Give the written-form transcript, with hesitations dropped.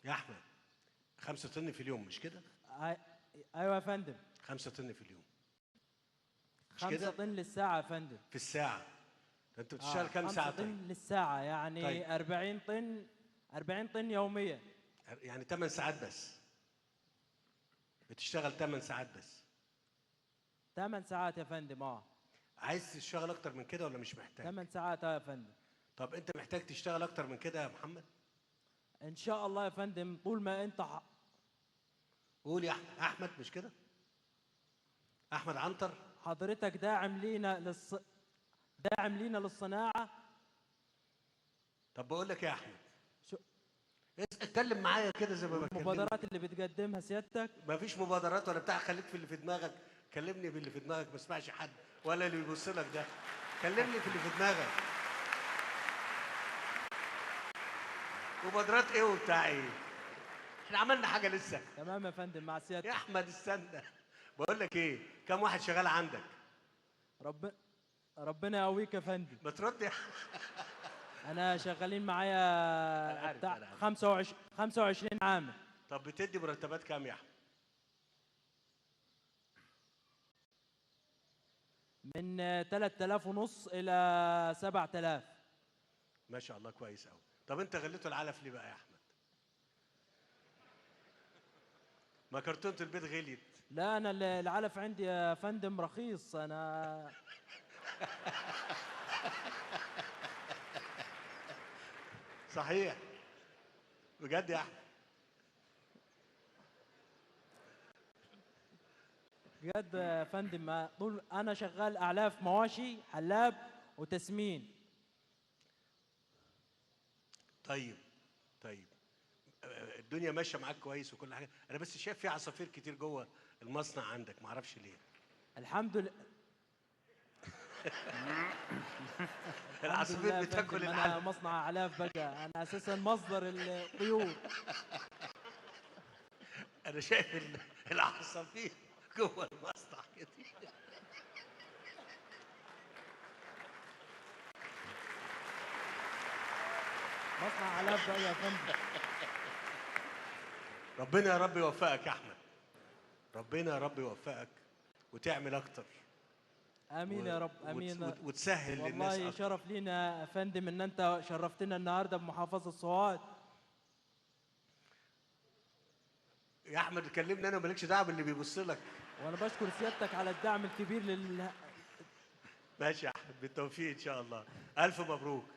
يا احمد 5 طن في اليوم مش كده؟ ايوه يا فندم. 5 طن في اليوم مش 5 كده؟ طن للساعة يا فندم. في الساعة. ده انت بتشتغل كام 5 ساعة طن طيب؟ للساعة يعني طيب 40 طن. 40 طن يوميا. يعني 8 ساعات بس. بتشتغل 8 ساعات بس. 8 ساعات يا فندم. عايز تشتغل اكتر من كده ولا مش محتاج؟ 8 ساعات يا فندم. طب انت محتاج تشتغل اكتر من كده يا محمد؟ ان شاء الله يا فندم طول ما انت قول يا احمد مش كده؟ احمد عنتر. حضرتك داعم لينا للصناعة. طب بقول لك يا احمد، شو اتكلم معايا كده زي ما بكلمك. المبادرات اللي بتقدمها سيادتك؟ ما فيش مبادرات ولا بتاع، خليك في اللي في دماغك. كلمني باللي في دماغك، ما اسمعش حد ولا اللي بيبص لك ده. كلمني في اللي في دماغك. مبادرات ايه وبتاع ايه؟ احنا عملنا حاجه لسه؟ تمام يا فندم مع يا سيادتك. احمد استنى. بقول لك ايه، كم واحد شغال عندك؟ رب ربنا يقويك يا فندم. ما ترد يا انا شغالين معايا انا عارف بتاع انا عارف. 25 عامل. طب بتدي مرتبات كام يا احمد؟ من 3000 ونص الى 7000. ما شاء الله كويس قوي. طب انت غليته العلف ليه بقى يا احمد؟ ما كرتونه البيت غليت. لا انا العلف عندي يا فندم رخيص انا. صحيح؟ بجد يا احمد؟ بجد يا فندم طول انا شغال اعلاف مواشي حلاب وتسمين. طيب طيب. الدنيا ماشيه معاك كويس وكل حاجه، انا بس شايف في عصافير كتير جوه المصنع عندك، ما اعرفش ليه. الحمد لله. الحمد العصافير لله يا بتاكل فندم انا العلف. مصنع اعلاف بقى، انا اساسا مصدر الطيور. انا شايف العصافير جوه المصنع كتير. مصنع اعلاف بقى يا فندم. ربنا يا رب يوفقك يا احمد. ربنا يا رب يوفقك وتعمل اكتر. امين يا رب امين. وتسهل للناس والله اكتر. شرف لينا يا فندم ان انت شرفتنا النهارده بمحافظه سوهاج. يا احمد كلمني انا، مالكش دعوه باللي بيبص لك. وانا بشكر سيادتك على الدعم الكبير ماشي يا احمد، بالتوفيق ان شاء الله. الف مبروك.